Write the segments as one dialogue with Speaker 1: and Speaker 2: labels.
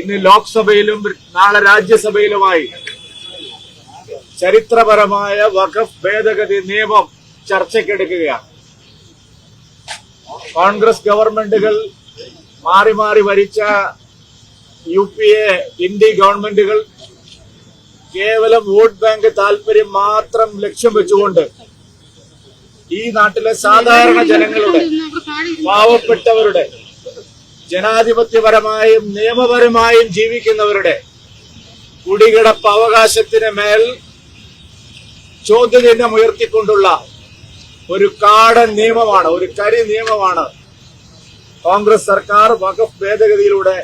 Speaker 1: ഇന്ന് ലോക്സഭയിലും നാളെ രാജ്യസഭയിലുമായി ചരിത്രപരമായ വഖഫ് ഭേദഗതി നിയമം ചർച്ചയ്ക്കെടുക്കുകയാണ്. കോൺഗ്രസ് ഗവൺമെന്റുകൾ മാറി മാറി ഭരിച്ച UPA ഇന്ത്യ ഗവൺമെന്റുകൾ കേവലം വോട്ട് ബാങ്ക് താൽപര്യം മാത്രം ലക്ഷ്യം വെച്ചുകൊണ്ട് ഈ നാട്ടിലെ സാധാരണ ജനങ്ങളുടെ, പാവപ്പെട്ടവരുടെ, ജനാധിപത്യപരമായും നിയമപരമായും ജീവിക്കുന്നവരുടെ കുടികിടപ്പ് അവകാശത്തിന് മേൽ ചോദ്യചിഹ്നം ഉയർത്തിക്കൊണ്ടുള്ള ഒരു കാടൻ നിയമമാണ്, ഒരു കരി നിയമമാണ് കോൺഗ്രസ് സർക്കാർ വഖഫ് ഭേദഗതിയിലൂടെ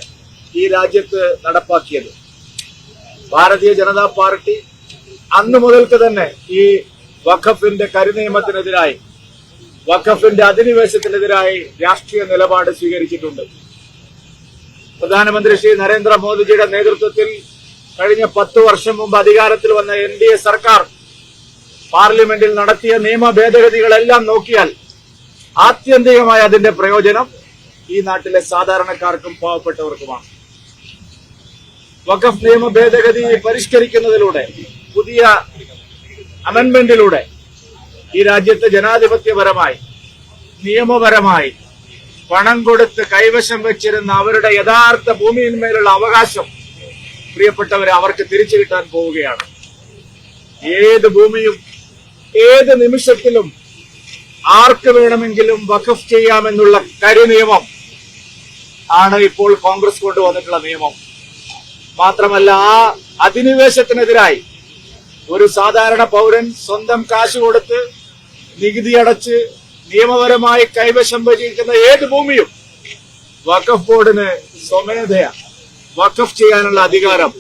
Speaker 1: ഈ രാജ്യത്ത് നടപ്പാക്കിയത്. ഭാരതീയ ജനതാ പാർട്ടി അന്ന് മുതൽക്ക് തന്നെ ഈ വഖഫിന്റെ കരിനിയമത്തിനെതിരായി, വഖഫിന്റെ അധിനിവേശത്തിനെതിരായി രാഷ്ട്രീയ നിലപാട് സ്വീകരിച്ചിട്ടുണ്ട്. പ്രധാനമന്ത്രി ശ്രീ നരേന്ദ്രമോദിജിയുടെ നേതൃത്വത്തിൽ കഴിഞ്ഞ 10 വർഷം മുമ്പ് അധികാരത്തിൽ വന്ന NDA സർക്കാർ പാർലമെന്റിൽ നടത്തിയ നിയമ ഭേദഗതികളെല്ലാം നോക്കിയാൽ ആത്യന്തികമായ അതിന്റെ പ്രയോജനം ഈ നാട്ടിലെ സാധാരണക്കാർക്കും പാവപ്പെട്ടവർക്കുമാണ്. വഖഫ് നിയമ ഭേദഗതി പരിഷ്കരിക്കുന്നതിലൂടെ, പുതിയ അമെന്റ്മെന്റിലൂടെ ഈ രാജ്യത്ത് ജനാധിപത്യപരമായി, നിയമപരമായി പണം കൊടുത്ത് കൈവശം വെച്ചിരുന്ന അവരുടെ യഥാർത്ഥ ഭൂമിയിന്മേലുള്ള അവകാശം പ്രിയപ്പെട്ടവരെ അവർക്ക് തിരിച്ചു കിട്ടാൻ പോവുകയാണ്. ഏത് ഭൂമിയും ഏത് നിമിഷത്തിലും ആർക്ക് വേണമെങ്കിലും വഖഫ് ചെയ്യാമെന്നുള്ള കരിനിയമം ആണ് ഇപ്പോൾ കോൺഗ്രസ് കൊണ്ടുവന്നിട്ടുള്ള നിയമം. മാത്രമല്ല, ആ അധിനിവേശത്തിനെതിരായി ഒരു സാധാരണ പൗരൻ സ്വന്തം കാശ് കൊടുത്ത് നികുതി അടച്ച് നിയമപരമായി കൈവശം വച്ചിരിക്കുന്ന ഏത് ഭൂമിയും വഖഫ് ബോർഡിന് സ്വമേധയാ വഖഫ് ചെയ്യാനുള്ള അധികാരം.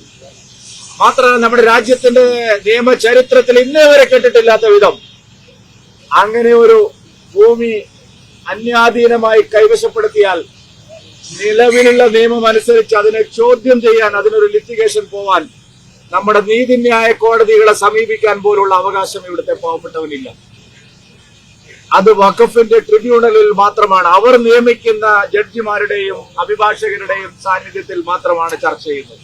Speaker 1: മാത്രമല്ല, നമ്മുടെ രാജ്യത്തിന്റെ നിയമ ചരിത്രത്തിൽ ഇന്നേ വരെ കേട്ടിട്ടില്ലാത്ത വിധം അങ്ങനെ ഒരു ഭൂമി അന്യാധീനമായി കൈവശപ്പെടുത്തിയാൽ നിലവിലുള്ള നിയമം അനുസരിച്ച് അതിനെ ചോദ്യം ചെയ്യാൻ, അതിനൊരു ലിറ്റിഗേഷൻ പോവാൻ, നമ്മുടെ നീതിന്യായ കോടതികളെ സമീപിക്കാൻ പോലുള്ള അവകാശം ഇവിടുത്തെ പാവപ്പെട്ടവനില്ല. അത് വഖഫിന്റെ ട്രിബ്യൂണലിൽ മാത്രമാണ്, അവർ നിയമിക്കുന്ന ജഡ്ജിമാരുടെയും അഭിഭാഷകരുടെയും സാന്നിധ്യത്തിൽ മാത്രമാണ് ചർച്ച ചെയ്യുന്നത്.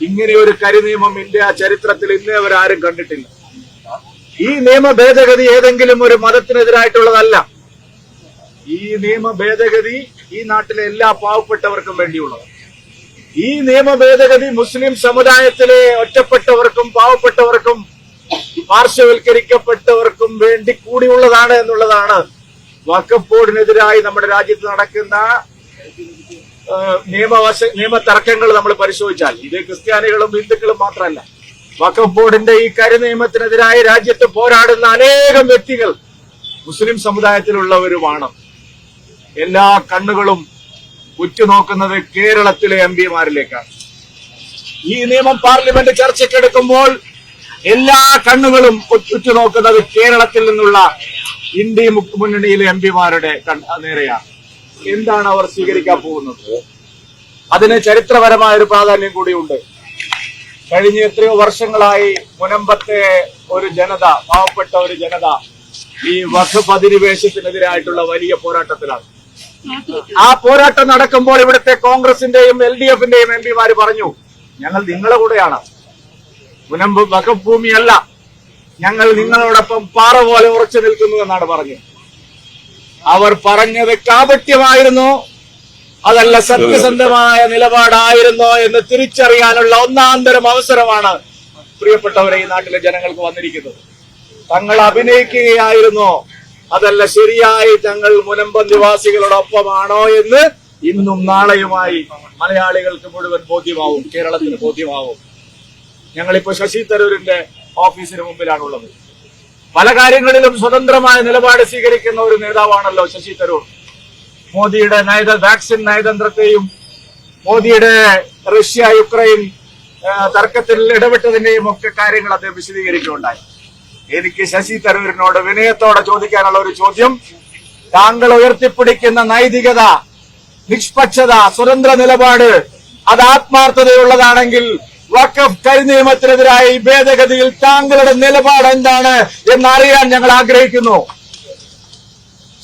Speaker 1: ഇങ്ങനെ ഒരു കരിനിയമം ഇന്ത്യ ചരിത്രത്തിൽ ഇന്നേ വരെ ആരും കണ്ടിട്ടില്ല. ഈ നിയമ ഭേദഗതി ഏതെങ്കിലും ഒരു മതത്തിനെതിരായിട്ടുള്ളതല്ല. ഈ നിയമ ഭേദഗതി ഈ നാട്ടിലെ എല്ലാ പാവപ്പെട്ടവർക്കും വേണ്ടിയുള്ളതാണ്. ഈ നിയമ ഭേദഗതി മുസ്ലിം സമുദായത്തിലെ ഒറ്റപ്പെട്ടവർക്കും പാവപ്പെട്ടവർക്കും പാർശ്വവൽക്കരിക്കപ്പെട്ടവർക്കും വേണ്ടി കൂടിയുള്ളതാണ് എന്നുള്ളതാണ് വഖഫ് ബോർഡിനെതിരായി നമ്മുടെ രാജ്യത്ത് നടക്കുന്ന നിയമ തർക്കങ്ങൾ നമ്മൾ പരിശോധിച്ചാൽ. ഇത് ക്രിസ്ത്യാനികളും ഹിന്ദുക്കളും മാത്രമല്ല, വഖഫ് ബോർഡിന്റെ ഈ കരിനിയമത്തിനെതിരായി രാജ്യത്ത് പോരാടുന്ന അനേകം വ്യക്തികൾ മുസ്ലിം സമുദായത്തിലുള്ളവരുമാണ്. എല്ലാ കണ്ണുകളും ഉറ്റുനോക്കുന്നത് കേരളത്തിലെ MP-മാരിലേക്കാണ്. ഈ നിയമം പാർലമെന്റ് ചർച്ചയ്ക്കെടുക്കുമ്പോൾ എല്ലാ കണ്ണുകളും ഉറ്റുനോക്കുന്നത് കേരളത്തിൽ നിന്നുള്ള ഇന്ത്യ മുന്നണിയിലെ MP-മാരുടെ നേരെയാണ്. എന്താണ് അവർ സ്വീകരിക്കാൻ പോകുന്നത്? അതിന് ചരിത്രപരമായ ഒരു പ്രാധാന്യം കൂടിയുണ്ട്. കഴിഞ്ഞ എത്രയോ വർഷങ്ങളായി മുനമ്പത്തെ ഒരു ജനത, പാവപ്പെട്ട ഒരു ജനത ഈ വഖഫ് അധിനിവേശത്തിനെതിരായിട്ടുള്ള വലിയ പോരാട്ടത്തിലാണ്. ആ പോരാട്ടം നടക്കുമ്പോൾ ഇവിടുത്തെ കോൺഗ്രസിന്റെയും LDF-ന്റെയും MP-മാര് പറഞ്ഞു, ഞങ്ങൾ നിങ്ങളുടെ കൂടെയാണ്, മുനമ്പ് വഖഫ് ഭൂമിയല്ല, ഞങ്ങൾ നിങ്ങളോടൊപ്പം പാറ പോലെ ഉറച്ചു നിൽക്കുന്നു എന്നാണ് പറഞ്ഞത്. അവർ പറഞ്ഞത് കാപട്യമായിരുന്നോ അതല്ല സത്യസന്ധമായ നിലപാടായിരുന്നോ എന്ന് തിരിച്ചറിയാനുള്ള ഒന്നാന്തരം അവസരമാണ് പ്രിയപ്പെട്ടവരെ ഈ നാട്ടിലെ ജനങ്ങൾക്ക് വന്നിരിക്കുന്നത്. തങ്ങൾ അഭിനയിക്കുകയായിരുന്നോ അതല്ല ശരിയായി തങ്ങൾ മുനമ്പം നിവാസികളോടൊപ്പമാണോ എന്ന് ഇന്നും നാളെയുമായി മലയാളികൾക്ക് മുഴുവൻ ബോധ്യമാവും, കേരളത്തിന് ബോധ്യമാവും. ഞങ്ങളിപ്പോ ശശി തരൂരിന്റെ ഓഫീസിന് മുമ്പിലാണുള്ളത്. പല കാര്യങ്ങളിലും സ്വതന്ത്രമായ നിലപാട് സ്വീകരിക്കുന്ന ഒരു നേതാവാണല്ലോ ശശി തരൂർ. മോദിയുടെ വാക്സിൻ നയതന്ത്രത്തെയും മോദിയുടെ റഷ്യ-യുക്രൈൻ തർക്കത്തിൽ ഇടപെട്ടതിന്റെയും ഒക്കെ കാര്യങ്ങൾ അദ്ദേഹം വിശദീകരിക്കുകയുണ്ടായി. എനിക്ക് ശശി തരൂരിനോട് വിനയത്തോടെ ചോദിക്കാനുള്ള ഒരു ചോദ്യം, താങ്കൾ ഉയർത്തിപ്പിടിക്കുന്ന നൈതികത, നിഷ്പക്ഷത, സ്വതന്ത്ര നിലപാട് അത് ആത്മാർത്ഥതയുള്ളതാണെങ്കിൽ വഖഫ് കരിനിയമത്തിനെതിരായ ഈ ഭേദഗതിയിൽ താങ്കളുടെ നിലപാട് എന്താണ് എന്നറിയാൻ ഞങ്ങൾ ആഗ്രഹിക്കുന്നു.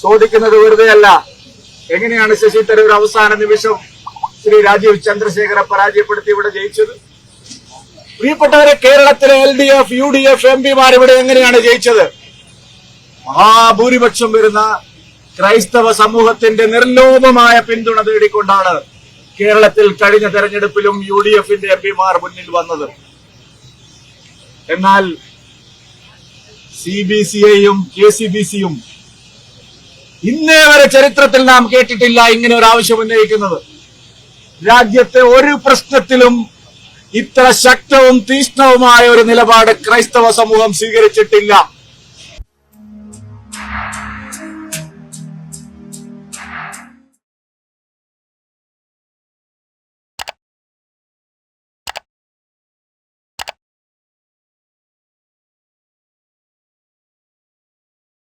Speaker 1: ചോദിക്കുന്നത് വെറുതെയല്ല. എങ്ങനെയാണ് ശശി തരൂർ അവസാന നിമിഷം ശ്രീ രാജീവ് ചന്ദ്രശേഖരെ പരാജയപ്പെടുത്തി ഇവിടെ ജയിച്ചത്. പ്രിയപ്പെട്ടവരെ, കേരളത്തിലെ LDF, UDF MP-മാർ ഇവിടെ എങ്ങനെയാണ് ജയിച്ചത്? മഹാഭൂരിപക്ഷം വരുന്ന ക്രൈസ്തവ സമൂഹത്തിന്റെ നിർലോഭമായ പിന്തുണ തേടിക്കൊണ്ടാണ് കേരളത്തിൽ കഴിഞ്ഞ തെരഞ്ഞെടുപ്പിലും UDF-ന്റെ MP-മാർ മുന്നിൽ വന്നത്. എന്നാൽ CBCയും KCBCയും ഇന്നേ വരെ ചരിത്രത്തിൽ നാം കേട്ടിട്ടില്ല ഇങ്ങനെ ഒരു ആവശ്യം ഉന്നയിക്കുന്നത്. രാജ്യത്തെ ഒരു പ്രശ്നത്തിലും ഇത്ര ശക്തവും തീഷ്ണവുമായ ഒരു നിലപാട് ക്രൈസ്തവ സമൂഹം സ്വീകരിച്ചിട്ടില്ല.